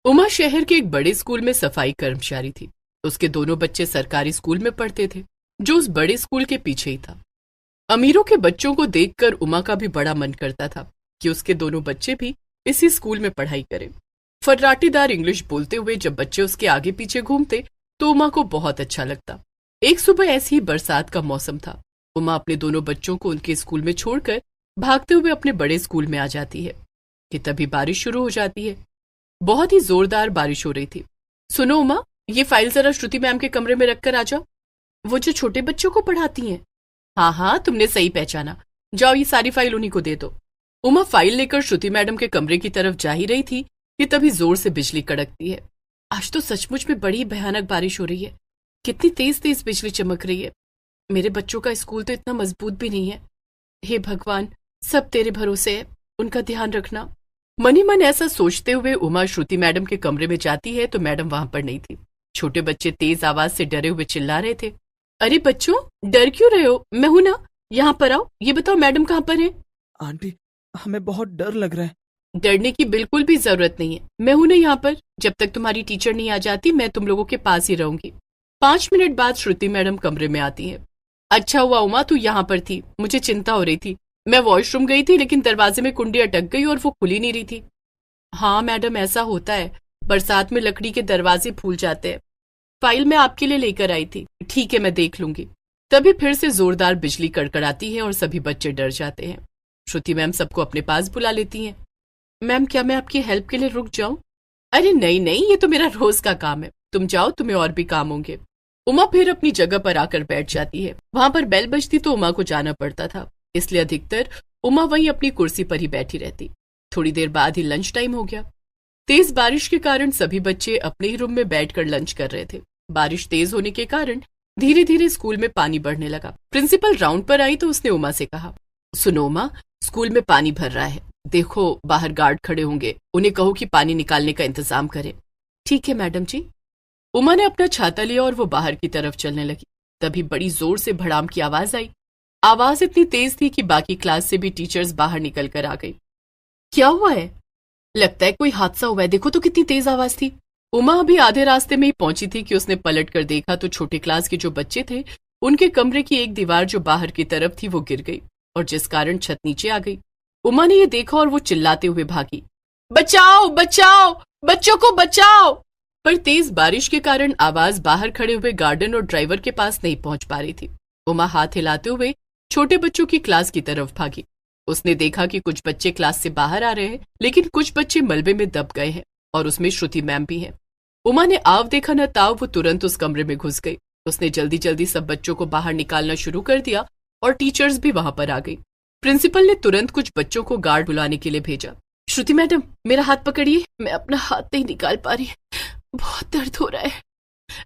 उमा शहर के एक बड़े स्कूल में सफाई कर्मचारी थी। उसके दोनों बच्चे सरकारी स्कूल में पढ़ते थे, जो उस बड़े स्कूल के पीछे ही था। अमीरों के बच्चों को देखकर उमा का भी बड़ा मन करता था कि उसके दोनों बच्चे भी इसी स्कूल में पढ़ाई करें। फर्राटेदार इंग्लिश बोलते हुए जब बच्चे उसके आगे पीछे घूमते तो उमा को बहुत अच्छा लगता। एक सुबह ऐसी ही बरसात का मौसम था। उमा अपने दोनों बच्चों को उनके स्कूल में छोड़कर भागते हुए अपने बड़े स्कूल में आ जाती है कि तभी बारिश शुरू हो जाती है। बहुत ही जोरदार बारिश हो रही थी। सुनो उमा, ये फाइल जरा श्रुति मैम के कमरे में रखकर आ जाओ। वो जो छोटे बच्चों को पढ़ाती हैं? हाँ हाँ, तुमने सही पहचाना। जाओ, ये सारी फाइल उन्हीं को दे दो। उमा फाइल लेकर श्रुति मैडम के कमरे की तरफ जा ही रही थी कि तभी जोर से बिजली कड़कती है। आज तो सचमुच में बड़ी भयानक बारिश हो रही है। कितनी तेज तेज बिजली चमक रही है। मेरे बच्चों का स्कूल तो इतना मजबूत भी नहीं है। हे भगवान, सब तेरे भरोसे है, उनका ध्यान रखना। मन ही मन ऐसा सोचते हुए उमा श्रुति मैडम के कमरे में जाती है तो मैडम वहां पर नहीं थी। छोटे बच्चे तेज आवाज से डरे हुए चिल्ला रहे थे। अरे बच्चों, डर क्यों रहे हो? मैं हूं ना, यहाँ पर आओ। ये बताओ मैडम कहाँ पर है? आंटी, हमें बहुत डर लग रहा है। डरने की बिल्कुल भी जरूरत नहीं है, मैं हूं ना यहाँ पर। जब तक तुम्हारी टीचर नहीं आ जाती मैं तुम लोगों के पास ही रहूंगी। 5 मिनट बाद श्रुति मैडम कमरे में आती है। अच्छा हुआ उमा तू यहाँ पर थी, मुझे चिंता हो रही थी। मैं वॉशरूम गई थी लेकिन दरवाजे में कुंडी अटक गई और वो खुली नहीं रही थी। हाँ मैडम, ऐसा होता है, बरसात में लकड़ी के दरवाजे फूल जाते हैं। फाइल मैं आपके लिए लेकर आई थी। ठीक है, मैं देख लूंगी। तभी फिर से जोरदार बिजली कड़कड़ाती है और सभी बच्चे डर जाते हैं। श्रुति मैम सबको अपने पास बुला लेती हैं। मैम, क्या मैं आपकी हेल्प के लिए रुक जाऊं? अरे नहीं नहीं, ये तो मेरा रोज का काम है। तुम जाओ, तुम्हें और भी काम होंगे। उमा फिर अपनी जगह पर आकर बैठ जाती है। वहां पर बेल बजती तो उमा को जाना पड़ता था, इसलिए अधिकतर उमा वहीं अपनी कुर्सी पर ही बैठी रहती। थोड़ी देर बाद ही लंच टाइम हो गया। तेज बारिश के कारण सभी बच्चे अपने ही रूम में बैठकर लंच कर रहे थे। बारिश तेज होने के कारण धीरे धीरे स्कूल में पानी बढ़ने लगा। प्रिंसिपल राउंड पर आई तो उसने उमा से कहा, सुनो उमा, स्कूल में पानी भर रहा है। देखो बाहर गार्ड खड़े होंगे, उन्हें कहो कि पानी निकालने का इंतजाम करें। ठीक है मैडम जी। उमा ने अपना छाता लिया और वो बाहर की तरफ चलने लगी। तभी बड़ी जोर से भड़ाम की आवाज आई। आवाज इतनी तेज थी कि बाकी क्लास से भी टीचर्स बाहर निकल कर आ गई। क्या हुआ है? लगता है कोई हादसा हुआ है, देखो तो कितनी तेज आवाज थी। उमा अभी आधे रास्ते में ही पहुंची थी कि उसने पलट कर देखा तो छोटे क्लास के जो बच्चे थे उनके कमरे की एक दीवार जो बाहर की तरफ थी वो गिर गई और जिस कारण छत नीचे आ गई। उमा ने ये देखा और वो चिल्लाते हुए भागी, बचाओ बचाओ, बच्चों को बचाओ। पर तेज बारिश के कारण आवाज बाहर खड़े हुए गार्डन और ड्राइवर के पास नहीं पहुंच पा रही थी। उमा हाथ हिलाते हुए छोटे बच्चों की क्लास की तरफ भागी। उसने देखा कि कुछ बच्चे क्लास से बाहर आ रहे हैं लेकिन कुछ बच्चे मलबे में दब गए हैं और उसमें श्रुति मैम भी है। उमा ने आव देखा न ताव, वो तुरंत उस कमरे में घुस गई। उसने जल्दी जल्दी सब बच्चों को बाहर निकालना शुरू कर दिया और टीचर्स भी वहां पर आ गई। प्रिंसिपल ने तुरंत कुछ बच्चों को गार्ड बुलाने के लिए भेजा। श्रुति मैडम, मेरा हाथ पकड़िए, मैं अपना हाथ नहीं निकाल पा रही, बहुत दर्द हो रहा है।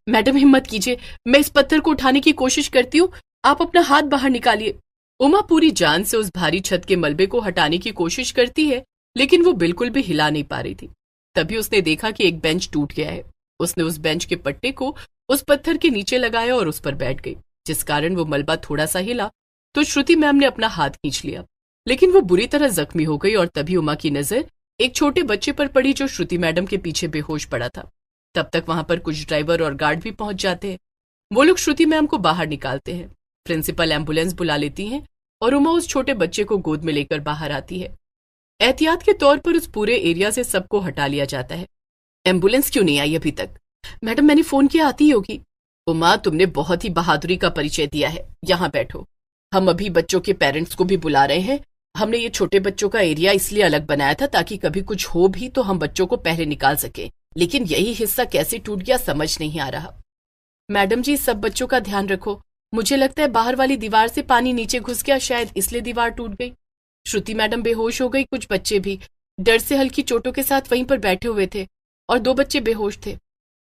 मैडम हिम्मत कीजिए, मैं इस पत्थर को उठाने की कोशिश करती हूँ, आप अपना हाथ बाहर निकालिए। उमा पूरी जान से उस भारी छत के मलबे को हटाने की कोशिश करती है लेकिन वो बिल्कुल भी हिला नहीं पा रही थी। तभी उसने देखा कि एक बेंच टूट गया है। उसने उस बेंच के पट्टे को उस पत्थर के नीचे लगाया और उस पर बैठ गई, जिस कारण वो मलबा थोड़ा सा हिला तो श्रुति मैम ने अपना हाथ खींच लिया लेकिन वो बुरी तरह जख्मी हो गई। और तभी उमा की नजर एक छोटे बच्चे पर पड़ी जो श्रुति मैडम के पीछे बेहोश पड़ा था। तब तक वहां पर कुछ ड्राइवर और गार्ड भी पहुंच जाते हैं। वो लोग श्रुति मैम को बाहर निकालते हैं। प्रिंसिपल एम्बुलेंस बुला लेती हैं और उमा उस छोटे बच्चे को गोद में लेकर बाहर आती है। एहतियात के तौर पर उस पूरे एरिया से सबको हटा लिया जाता है। एम्बुलेंस क्यों नहीं आई अभी तक? मैडम, मैंने फोन किया, आती ही होगी। उमा, तुमने बहुत ही बहादुरी का परिचय दिया है, यहाँ बैठो। हम अभी बच्चों के पेरेंट्स को भी बुला रहे हैं। हमने ये छोटे बच्चों का एरिया इसलिए अलग बनाया था ताकि कभी कुछ हो भी तो हम बच्चों को पहले निकाल सके, लेकिन यही हिस्सा कैसे टूट गया समझ नहीं आ रहा। मैडम जी, सब बच्चों का ध्यान रखो। मुझे लगता है बाहर वाली दीवार से पानी नीचे घुस गया, शायद इसलिए दीवार टूट गई। श्रुति मैडम बेहोश हो गई, कुछ बच्चे भी डर से हल्की चोटों के साथ वहीं पर बैठे हुए थे और 2 बच्चे बेहोश थे।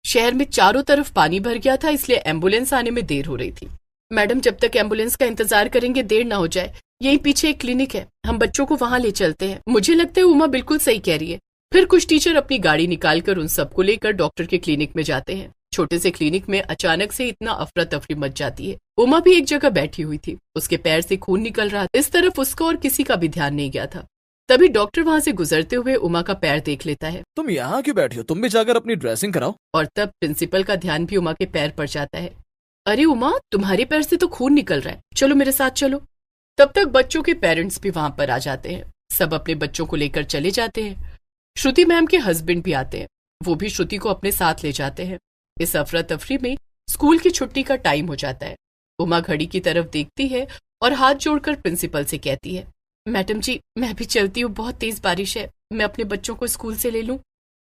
शहर में चारों तरफ पानी भर गया था इसलिए एम्बुलेंस आने में देर हो रही थी। मैडम, जब तक एम्बुलेंस का इंतजार करेंगे देर ना हो जाए। यहीं पीछे एक क्लिनिक है, हम बच्चों को वहां ले चलते हैं। मुझे लगता है उमा बिल्कुल सही कह रही है। फिर कुछ टीचर अपनी गाड़ी निकालकर उन सबको लेकर डॉक्टर के क्लिनिक में जाते हैं। छोटे से क्लिनिक में अचानक से इतना अफरा तफरी मच जाती है। उमा भी एक जगह बैठी हुई थी, उसके पैर से खून निकल रहा था। इस तरफ उसका और किसी का भी ध्यान नहीं गया था। तभी डॉक्टर वहां से गुजरते हुए उमा का पैर देख लेता है तुम यहाँ क्यों बैठी हो? तुम भी जाकर अपनी ड्रेसिंग कराओ। और तब प्रिंसिपल का ध्यान भी उमा के पैर पर जाता है। अरे उमा, तुम्हारे पैर से तो खून निकल रहा है, चलो मेरे साथ चलो। तब तक बच्चों के पेरेंट्स भी वहां पर आ जाते हैं। सब अपने बच्चों को लेकर चले जाते हैं। श्रुति मैम के हस्बैंड भी आते हैं, वो भी श्रुति को अपने साथ ले जाते हैं। इस अफरा तफरी में स्कूल की छुट्टी का टाइम हो जाता है। उमा घड़ी की तरफ देखती है और हाथ जोड़कर प्रिंसिपल से कहती है, मैडम जी मैं भी चलती हूँ, बहुत तेज बारिश है, मैं अपने बच्चों को स्कूल से ले लूं?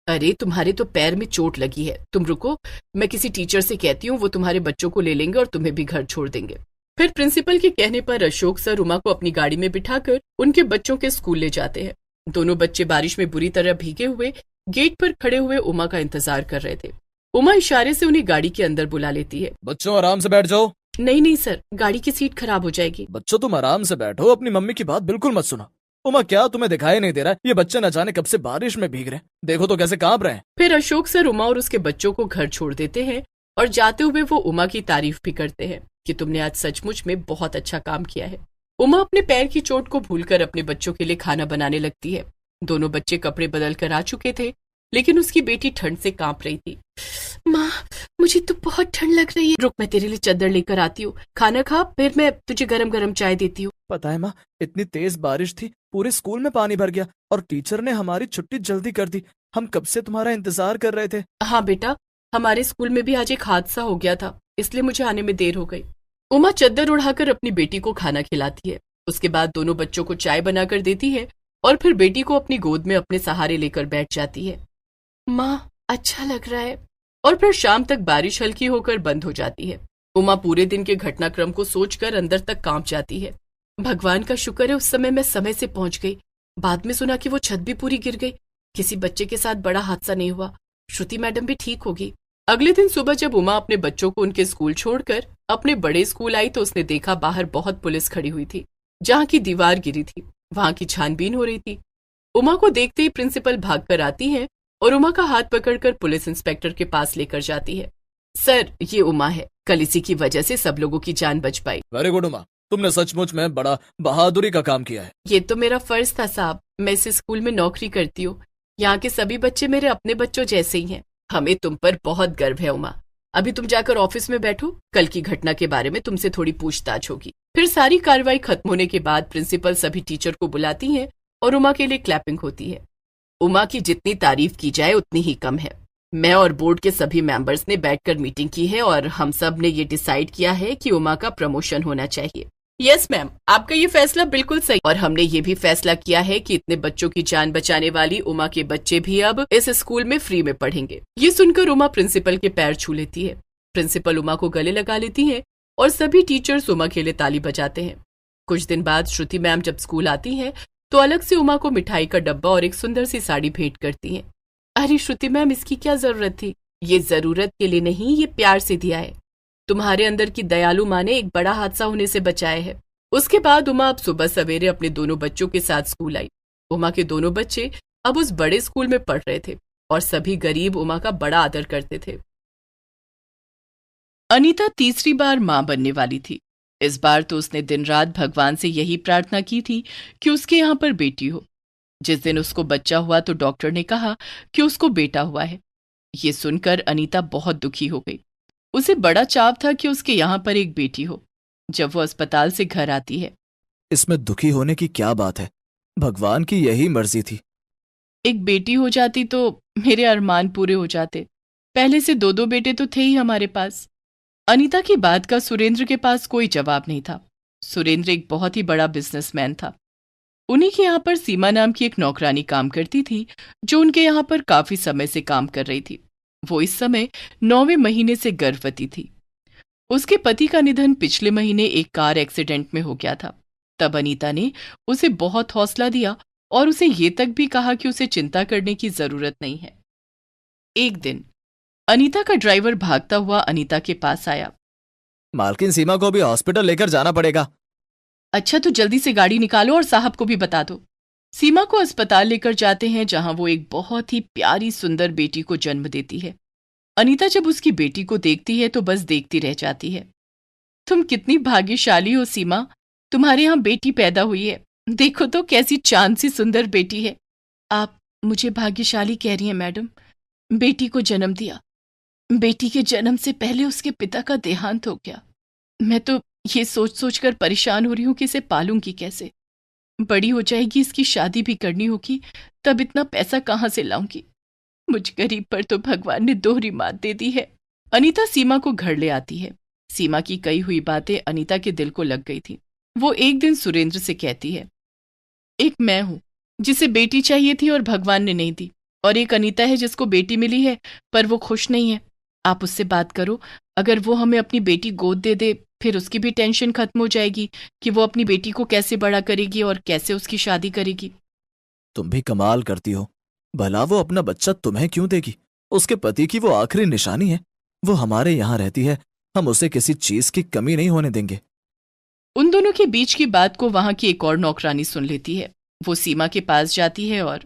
अरे तुम्हारे तो पैर में चोट लगी है, तुम रुको, मैं किसी टीचर से कहती हूँ, वो तुम्हारे बच्चों को ले लेंगे और तुम्हें भी घर छोड़ देंगे। फिर प्रिंसिपल के कहने पर अशोक सर उमा को अपनी गाड़ी में बिठाकर उनके बच्चों के स्कूल ले जाते हैं। दोनों बच्चे बारिश में बुरी तरह भीगे हुए गेट पर खड़े हुए उमा का इंतजार कर रहे थे। उमा इशारे से उन्हें गाड़ी के अंदर बुला लेती है। बच्चों आराम से बैठ जाओ। नहीं सर, गाड़ी की सीट खराब हो जाएगी। बच्चों तुम आराम से बैठो, अपनी मम्मी की बात बिल्कुल मत सुनो। उमा क्या तुम्हें दिखाई नहीं दे रहा? ये बच्चे न जाने कब से बारिश में भीग रहे हैं, देखो तो कैसे कांप रहे हैं। फिर अशोक सर उमा और उसके बच्चों को घर छोड़ देते हैं और जाते हुए वो उमा की तारीफ भी करते हैं कि तुमने आज सचमुच में बहुत अच्छा काम किया है। उमा अपने पैर की चोट को भूलकर अपने बच्चों के लिए खाना बनाने लगती है। दोनों बच्चे कपड़े बदल कर आ चुके थे, लेकिन उसकी बेटी ठंड से कांप रही थी। माँ मुझे तो बहुत ठंड लग रही है, रुक मैं तेरे लिए चादर लेकर आती हूँ, खाना खा, फिर मैं तुझे गरम गरम चाय देती हूँ। पता है माँ, इतनी तेज बारिश थी, पूरे स्कूल में पानी भर गया और टीचर ने हमारी छुट्टी जल्दी कर दी। हम कब से तुम्हारा इंतजार कर रहे थे। हाँ बेटा, हमारे स्कूल में भी आज एक हादसा हो गया था, इसलिए मुझे आने में देर हो गई। उमा चादर उड़ाकर अपनी बेटी को खाना खिलाती है। उसके बाद दोनों बच्चों को चाय बनाकर देती है और फिर बेटी को अपनी गोद में अपने सहारे लेकर बैठ जाती है। माँ अच्छा लग रहा है। और फिर शाम तक बारिश हल्की होकर बंद हो जाती है। उमा पूरे दिन के घटनाक्रम को सोचकर अंदर तक कांप जाती है। भगवान का शुक्र है उस समय मैं समय से पहुंच गई। बाद में सुना कि वो छत भी पूरी गिर गई। किसी बच्चे के साथ बड़ा हादसा नहीं हुआ, श्रुति मैडम भी ठीक होगी। अगले दिन सुबह जब उमा अपने बच्चों को उनके स्कूल छोड़कर अपने बड़े स्कूल आई तो उसने देखा बाहर बहुत पुलिस खड़ी हुई थी। जहाँ की दीवार गिरी थी वहां की छानबीन हो रही थी। उमा को देखते ही प्रिंसिपल भागकर आती है और उमा का हाथ पकड़कर पुलिस इंस्पेक्टर के पास लेकर जाती है। सर ये उमा है, कल इसी की वजह से सब लोगों की जान बच पाई। वेरी गुड उमा, तुमने सचमुच में बड़ा बहादुरी का काम किया है। ये तो मेरा फर्ज था साहब, मैं इस स्कूल में नौकरी करती हूँ, यहाँ के सभी बच्चे मेरे अपने बच्चों जैसे ही हैं। हमें तुम पर बहुत गर्व है उमा। अभी तुम जाकर ऑफिस में बैठो, कल की घटना के बारे में तुमसे थोड़ी पूछताछ होगी। फिर सारी कार्रवाई खत्म होने के बाद प्रिंसिपल सभी टीचर को बुलाती है और उमा के लिए क्लैपिंग होती है। उमा की जितनी तारीफ की जाए उतनी ही कम है। मैं और बोर्ड के सभी मेंबर्स ने बैठकर मीटिंग की है और हम सब ने ये डिसाइड किया है कि उमा का प्रमोशन होना चाहिए। यस मैम, आपका ये फैसला बिल्कुल सही। और हमने ये भी फैसला किया है कि इतने बच्चों की जान बचाने वाली उमा के बच्चे भी अब इस स्कूल में फ्री में पढ़ेंगे। ये सुनकर उमा प्रिंसिपल के पैर छू लेती है। प्रिंसिपल उमा को गले लगा लेती है और सभी टीचर्स उमा के लिए ताली बजाते हैं। कुछ दिन बाद श्रुति मैम जब स्कूल आती है तो अलग से उमा को मिठाई का डब्बा और एक सुंदर सी साड़ी भेंट करती हैं। अरे श्रुति मैम, इसकी क्या जरूरत थी? ये जरूरत के लिए नहीं, ये प्यार से दिया है। तुम्हारे अंदर की दयालु माँ ने एक बड़ा हादसा होने से बचाया है। उसके बाद उमा अब सुबह सवेरे अपने दोनों बच्चों के साथ स्कूल आई। उमा के दोनों बच्चे अब उस बड़े स्कूल में पढ़ रहे थे और सभी गरीब उमा का बड़ा आदर करते थे। अनीता तीसरी बार मां बनने वाली थी। इस बार तो उसने दिन रात भगवान से यही प्रार्थना की थी कि उसके यहाँ पर बेटी हो। जिस दिन उसको बच्चा हुआ तो डॉक्टर ने कहा कि उसको बेटा हुआ है। ये सुनकर अनीता बहुत दुखी हो गई। उसे बड़ा चाव था कि उसके यहाँ पर एक बेटी हो। जब वो अस्पताल से घर आती है, इसमें दुखी होने की क्या बात है, भगवान की यही मर्जी थी। एक बेटी हो जाती तो मेरे अरमान पूरे हो जाते। पहले से दो दो बेटे तो थे ही हमारे पास। अनीता की बात का सुरेंद्र के पास कोई जवाब नहीं था। सुरेंद्र एक बहुत ही बड़ा बिजनेसमैन था। उन्हीं के यहाँ पर सीमा नाम की एक नौकरानी काम करती थी जो उनके यहाँ पर काफी समय से काम कर रही थी। वो इस समय 9वें महीने से गर्भवती थी। उसके पति का निधन पिछले महीने एक कार एक्सीडेंट में हो गया था। तब अनीता ने उसे बहुत हौसला दिया और उसे ये तक भी कहा कि उसे चिंता करने की जरूरत नहीं है। एक दिन अनीता का ड्राइवर भागता हुआ अनीता के पास आया। मालकिन सीमा को भी हॉस्पिटल लेकर जाना पड़ेगा। अच्छा तो जल्दी से गाड़ी निकालो और साहब को भी बता दो। सीमा को अस्पताल लेकर जाते हैं जहां वो एक बहुत ही प्यारी सुंदर बेटी को जन्म देती है। अनीता जब उसकी बेटी को देखती है तो बस देखती रह जाती है। तुम कितनी भाग्यशाली हो सीमा, तुम्हारे यहाँ बेटी पैदा हुई है। देखो तो कैसी चांद सी सुंदर बेटी है। आप मुझे भाग्यशाली कह रही हैं मैडम। बेटी को जन्म दिया, बेटी के जन्म से पहले उसके पिता का देहांत हो गया। मैं तो ये सोच सोच कर परेशान हो रही हूँ कि इसे पालूंगी कैसे। बड़ी हो जाएगी, इसकी शादी भी करनी होगी, तब इतना पैसा कहाँ से लाऊंगी। मुझ गरीब पर तो भगवान ने दोहरी मात दे दी है। अनीता सीमा को घर ले आती है। सीमा की कही हुई बातें अनीता के दिल को लग गई थी। वो एक दिन सुरेंद्र से कहती है, एक मैं हूं जिसे बेटी चाहिए थी और भगवान ने नहीं दी, और एक अनीता है जिसको बेटी मिली है पर वो खुश नहीं है। आप उससे बात करो, अगर वो हमें अपनी बेटी गोद दे दे फिर उसकी भी टेंशन खत्म हो जाएगी कि वो अपनी बेटी को कैसे बड़ा करेगी और कैसे उसकी शादी करेगी। तुम भी कमाल करती हो। भला वो अपना बच्चा तुम्हें क्यों देगी? उसके पति की वो आखिरी निशानी है। वो हमारे यहाँ रहती है, हम उसे किसी चीज की कमी नहीं होने देंगे। उन दोनों के बीच की बात को वहां की एक और नौकरानी सुन लेती है। वो सीमा के पास जाती है और,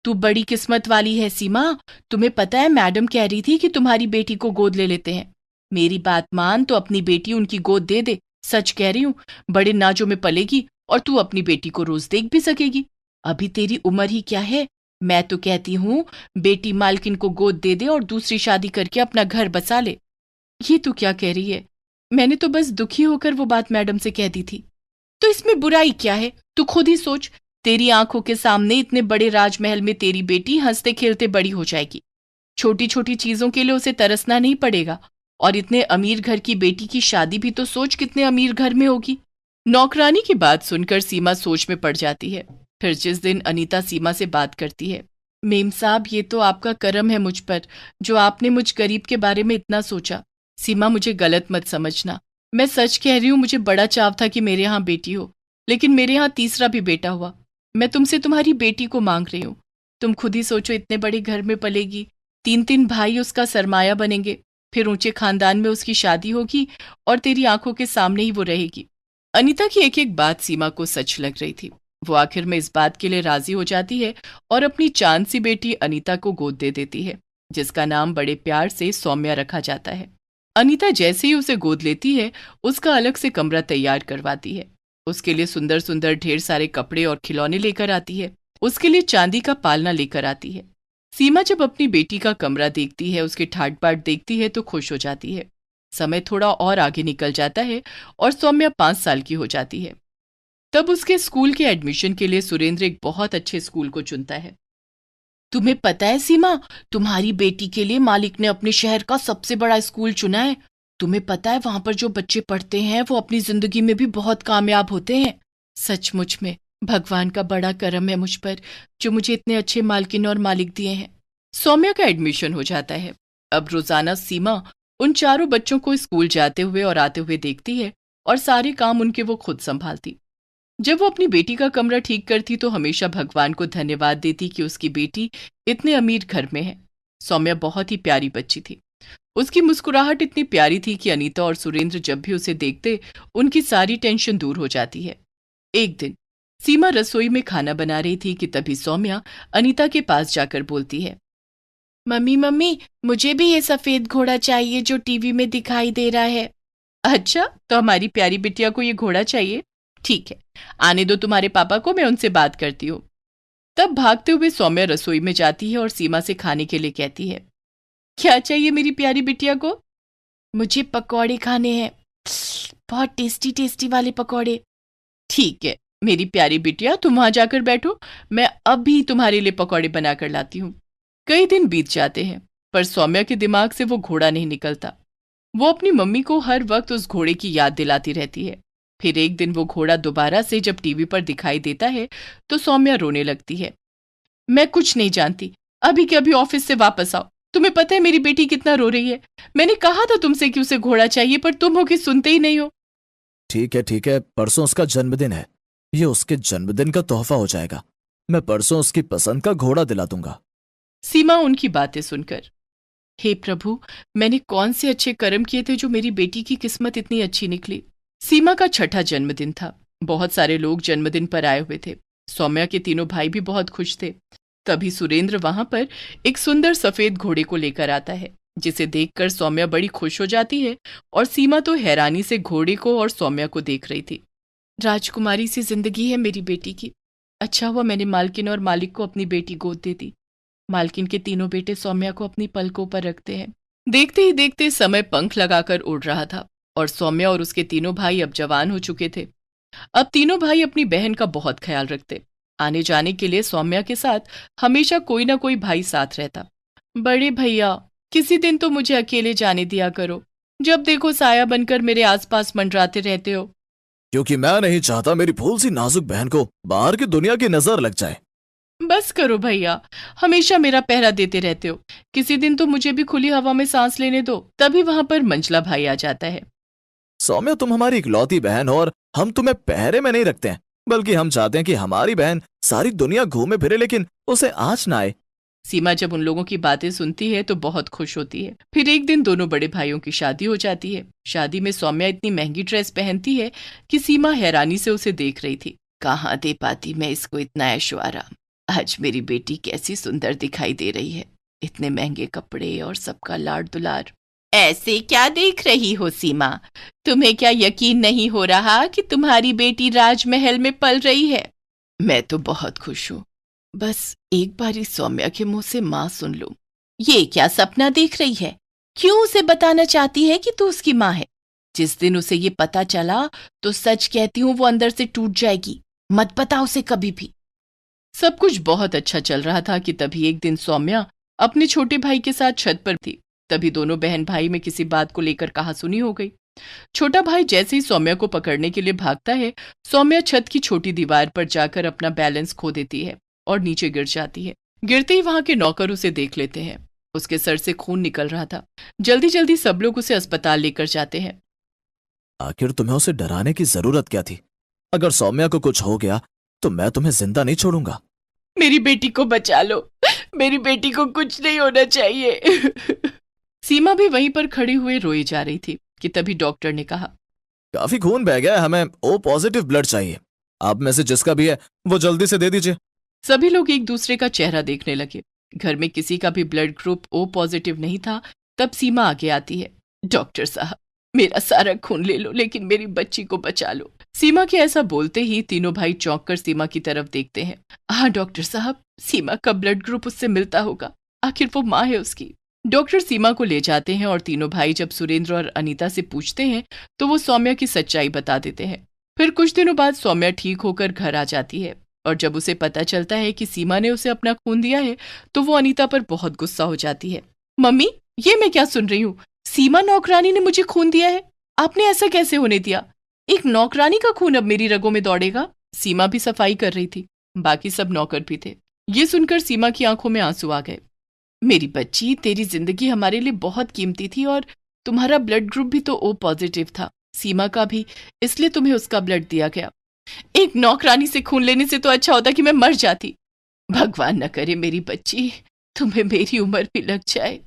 तू बड़ी किस्मत वाली है सीमा। तुम्हें पता है मैडम कह रही थी कि तुम्हारी बेटी को गोद ले लेते हैं। मेरी बात मान तो अपनी बेटी उनकी गोद दे दे। सच कह रही हूं, बड़े नाजों में पलेगी और तू अपनी बेटी को रोज देख भी सकेगी। अभी तेरी उम्र ही क्या है। मैं तो कहती हूँ बेटी मालकिन को गोद दे दे और दूसरी शादी करके अपना घर बसा ले। ये तू क्या कह रही है? मैंने तो बस दुखी होकर वो बात मैडम से कह दी थी। तो इसमें बुराई क्या है? तू खुद ही सोच। तेरी आंखों के सामने इतने बड़े राजमहल में तेरी बेटी हंसते खेलते बड़ी हो जाएगी। छोटी छोटी चीजों के लिए उसे तरसना नहीं पड़ेगा। और इतने अमीर घर की बेटी की शादी भी तो सोच कितने अमीर घर में होगी। नौकरानी की बात सुनकर सीमा सोच में पड़ जाती है। फिर जिस दिन अनीता सीमा से बात करती है, मेम साहब ये तो आपका करम है मुझ पर, जो आपने मुझ गरीब के बारे में इतना सोचा। सीमा मुझे गलत मत समझना, मैं सच कह रही हूँ। मुझे बड़ा चाव था कि मेरे यहाँ बेटी हो, लेकिन मेरे यहाँ तीसरा भी बेटा हुआ। मैं तुमसे तुम्हारी बेटी को मांग रही हूँ। तुम खुद ही सोचो, इतने बड़े घर में पलेगी, 3 भाई उसका सरमाया बनेंगे, फिर ऊंचे खानदान में उसकी शादी होगी और तेरी आंखों के सामने ही वो रहेगी। अनीता की एक एक बात सीमा को सच लग रही थी। वो आखिर में इस बात के लिए राजी हो जाती है और अपनी चांद सी बेटी अनीता को गोद दे देती है, जिसका नाम बड़े प्यार से सौम्या रखा जाता है। अनीता जैसे ही उसे गोद लेती है, उसका अलग से कमरा तैयार करवाती है। उसके लिए सुंदर सुंदर ढेर सारे कपड़े और खिलौने लेकर आती है। उसके लिए चांदी का पालना लेकर आती है। सीमा जब अपनी बेटी का कमरा देखती है, उसके ठाट बाट देखती है तो खुश हो जाती है। समय थोड़ा और आगे निकल जाता है और सौम्या 5 साल की हो जाती है। तब उसके स्कूल के एडमिशन के लिए सुरेंद्र एक बहुत अच्छे स्कूल को चुनता है। तुम्हें पता है सीमा, तुम्हारी बेटी के लिए मालिक ने अपने शहर का सबसे बड़ा स्कूल चुना है। तुम्हें पता है वहां पर जो बच्चे पढ़ते हैं वो अपनी जिंदगी में भी बहुत कामयाब होते हैं। सचमुच में भगवान का बड़ा करम है मुझ पर, जो मुझे इतने अच्छे मालकिन और मालिक दिए हैं। सौम्या का एडमिशन हो जाता है। अब रोजाना सीमा उन चारों बच्चों को स्कूल जाते हुए और आते हुए देखती है और सारे काम उनके वो खुद संभालती। जब वो अपनी बेटी का कमरा ठीक करती तो हमेशा भगवान को धन्यवाद देती कि उसकी बेटी इतने अमीर घर में है। सौम्या बहुत ही प्यारी बच्ची थी। उसकी मुस्कुराहट इतनी प्यारी थी कि अनीता और सुरेंद्र जब भी उसे देखते उनकी सारी टेंशन दूर हो जाती है। एक दिन सीमा रसोई में खाना बना रही थी कि तभी सौम्या अनीता के पास जाकर बोलती है, मम्मी मम्मी, मुझे भी ये सफेद घोड़ा चाहिए जो टीवी में दिखाई दे रहा है। अच्छा, तो हमारी प्यारी बिटिया को ये घोड़ा चाहिए? ठीक है, आने दो तुम्हारे पापा को, मैं उनसे बात करती हूँ। तब भागते हुए सौम्या रसोई में जाती है और सीमा से खाने के लिए कहती है, क्या चाहिए मेरी प्यारी बिटिया को? मुझे पकौड़े खाने हैं, बहुत टेस्टी टेस्टी वाले पकौड़े। ठीक है मेरी प्यारी बिटिया, तुम वहां जाकर बैठो, मैं अभी तुम्हारे लिए पकौड़े बनाकर लाती हूँ। कई दिन बीत जाते हैं पर सौम्या के दिमाग से वो घोड़ा नहीं निकलता। वो अपनी मम्मी को हर वक्त उस घोड़े की याद दिलाती रहती है। फिर एक दिन वो घोड़ा दोबारा से जब टीवी पर दिखाई देता है तो सौम्या रोने लगती है। मैं कुछ नहीं जानती, अभी के अभी ऑफिस से वापस आओ। तुम्हें पता है मेरी बेटी कितना रो रही है। मैंने कहा था तुमसे कि उसे घोड़ा चाहिए, पर तुम हो कि सुनते ही नहीं हो। ठीक है, परसों उसका जन्मदिन है, ये उसके जन्मदिन का तोहफा हो जाएगा। मैं परसों उसकी पसंद का घोड़ा दिला दूंगा। सीमा उनकी बातें सुनकर, हे प्रभु, मैंने कौन से अच्छे कर्म किए थे जो मेरी बेटी की किस्मत इतनी अच्छी निकली। सीमा का 6ठा जन्मदिन था। बहुत सारे लोग जन्मदिन पर आए हुए थे। सौम्या के तीनों भाई भी बहुत खुश थे। तभी सुरेंद्र वहां पर एक सुंदर सफेद घोड़े को लेकर आता है, जिसे देखकर सौम्या बड़ी खुश हो जाती है और सीमा तो हैरानी से घोड़े को और सौम्या को देख रही थी। राजकुमारी सी जिंदगी है मेरी बेटी की। अच्छा हुआ मैंने मालकिन और मालिक को अपनी बेटी गोद दे दी। मालकिन के तीनों बेटे सौम्या को अपनी पलकों पर रखते हैं। देखते ही देखते समय पंख लगाकर उड़ रहा था और सौम्या और उसके तीनों भाई अब जवान हो चुके थे। अब तीनों भाई अपनी बहन का बहुत ख्याल रखते। आने जाने के लिए सौम्या के साथ हमेशा कोई ना कोई भाई साथ रहता। बड़े भैया, किसी दिन तो मुझे अकेले जाने दिया करो। जब देखो साया बनकर मेरे आसपास मंडराते रहते हो। क्योंकि मैं नहीं चाहता मेरी फूल सी नाजुक बहन को बाहर की दुनिया की नजर लग जाए। बस करो भैया, हमेशा मेरा पहरा देते रहते हो। किसी दिन तो मुझे भी खुली हवा में सांस लेने दो। तभी वहां पर मंझला भाई आ जाता है। सौम्या, तुम हमारी इकलौती बहन हो और हम तुम्हें पहरे में नहीं रखते हैं, बल्कि हम चाहते हैं कि हमारी बहन सारी दुनिया घूमे फिरे लेकिन उसे आँच ना आए। सीमा जब उन लोगों की बातें सुनती है तो बहुत खुश होती है। फिर एक दिन दोनों बड़े भाइयों की शादी हो जाती है। शादी में सौम्या इतनी महंगी ड्रेस पहनती है कि सीमा हैरानी से उसे देख रही थी। कहाँ दे पाती मैं इसको इतना ऐशो आराम। आज मेरी बेटी कैसी सुंदर दिखाई दे रही है, इतने महंगे कपड़े और सबका लाड दुलार। ऐसे क्या देख रही हो सीमा? तुम्हें क्या यकीन नहीं हो रहा कि तुम्हारी बेटी राजमहल में पल रही है? मैं तो बहुत खुश हूँ। बस एक बारी सौम्या के मुंह से माँ सुन लूं। ये क्या सपना देख रही है? क्यों उसे बताना चाहती है कि तू उसकी माँ है? जिस दिन उसे ये पता चला तो सच कहती हूँ वो अंदर से टूट जाएगी। मत बता उसे कभी भी। सब कुछ बहुत अच्छा चल रहा था कि तभी एक दिन सौम्या अपने छोटे भाई के साथ छत पर थी। तभी दोनों बहन भाई में किसी बात को लेकर कहासुनी हो गई। छोटा भाई जैसे ही सौम्या को पकड़ने के लिए भागता है, सौम्या छत की छोटी दीवार पर जाकर अपना बैलेंस खो देती है और नीचे गिर जाती है। गिरते ही वहां के नौकर उसे देख लेते हैं। उसके सर से खून निकल रहा था। जल्दी जल्दी सब लोग उसे अस्पताल लेकर जाते हैं। आखिर तुम्हें उसे डराने की जरूरत क्या थी? अगर सौम्या को कुछ हो गया तो मैं तुम्हें जिंदा नहीं छोड़ूंगा। मेरी बेटी को बचा लो, मेरी बेटी को कुछ नहीं होना चाहिए। सीमा भी वहीं पर खड़ी हुए रोई जा रही थी कि तभी डॉक्टर ने कहा, काफी खून बह गया है, हमें ओ पॉजिटिव ब्लड चाहिए। आप में से जिसका भी है वो जल्दी से दे दीजिए। सभी लोग एक दूसरे का चेहरा देखने लगे। घर में किसी का भी ब्लड ग्रुप ओ पॉजिटिव नहीं था। तब सीमा आगे आती है। डॉक्टर साहब, मेरा सारा खून ले लो लेकिन मेरी बच्ची को बचा लो। सीमा के ऐसा बोलते ही तीनों भाई चौंक कर सीमा की तरफ देखते हैं। हाँ डॉक्टर साहब, सीमा का ब्लड ग्रुप उससे मिलता होगा, आखिर वो माँ है उसकी। डॉक्टर सीमा को ले जाते हैं और तीनों भाई जब सुरेंद्र और अनीता से पूछते हैं तो वो सौम्या की सच्चाई बता देते हैं। फिर कुछ दिनों बाद सौम्या ठीक होकर घर आ जाती है और जब उसे पता चलता है कि सीमा ने उसे अपना खून दिया है तो वो अनीता पर बहुत गुस्सा हो जाती है। मम्मी, ये मैं क्या सुन रही हूँ? सीमा नौकरानी ने मुझे खून दिया है? आपने ऐसा कैसे होने दिया? एक नौकरानी का खून अब मेरी रगों में दौड़ेगा? सीमा भी सफाई कर रही थी, बाकी सब नौकर भी थे। ये सुनकर सीमा की आंखों में आंसू आ गए। मेरी बच्ची, तेरी जिंदगी हमारे लिए बहुत कीमती थी और तुम्हारा ब्लड ग्रुप भी तो ओ पॉजिटिव था, सीमा का भी, इसलिए तुम्हें उसका ब्लड दिया गया। एक नौकरानी से खून लेने से तो अच्छा होता कि मैं मर जाती। भगवान न करे मेरी बच्ची, तुम्हें मेरी उम्र भी लग जाए।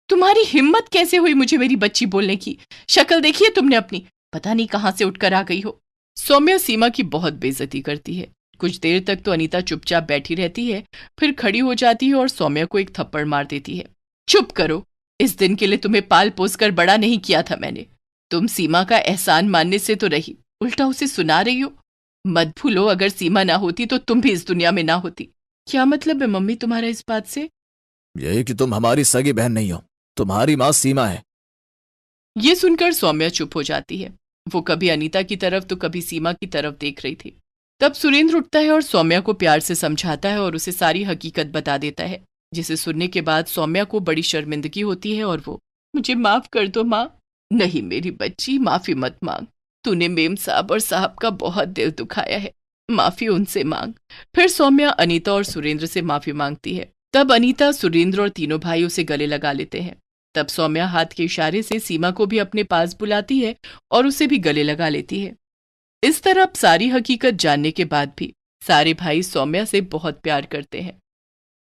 तुम्हारी हिम्मत कैसे हुई मुझे मेरी बच्ची बोलने की? शक्ल देखी है तुमने अपनी? पता नहीं कहां से उठकर आ गई हो। सौम्या सीमा की बहुत बेइज्जती करती है। कुछ देर तक तो अनीता चुपचाप बैठी रहती है, फिर खड़ी हो जाती है और सौम्या को एक थप्पड़ मार देती है। चुप करो, इस दिन के लिए तुम्हें पाल पोस कर बड़ा नहीं किया था मैंने। तुम सीमा का एहसान मानने से तो रही, उल्टा उसे सुना रही हो। मत भूलो, अगर सीमा ना होती तो तुम भी इस दुनिया में ना होती। क्या मतलब है मम्मी तुम्हारा इस बात से? यही कि तुम हमारी सगी बहन नहीं हो, तुम्हारी माँ सीमा है। ये सुनकर सौम्या चुप हो जाती है। वो कभी अनीता की तरफ तो कभी सीमा की तरफ देख रही थी। तब सुरेंद्र उठता है और सौम्या को प्यार से समझाता है और उसे सारी हकीकत बता देता है, जिसे सुनने के बाद सौम्या को बड़ी शर्मिंदगी होती है और वो, मुझे माफ कर दो माँ। नहीं मेरी बच्ची, माफी मत मांग। तूने मेम साहब और साहब का बहुत दिल दुखाया है, माफी उनसे मांग। फिर सौम्या अनीता और सुरेंद्र से माफी मांगती है। तब अनीता, सुरेंद्र और तीनों भाई उसे गले लगा लेते हैं। तब सौम्या हाथ के इशारे से सीमा को भी अपने पास बुलाती है और उसे भी गले लगा लेती है। इस तरह सारी हकीकत जानने के बाद भी सारे भाई सौम्या से बहुत प्यार करते हैं।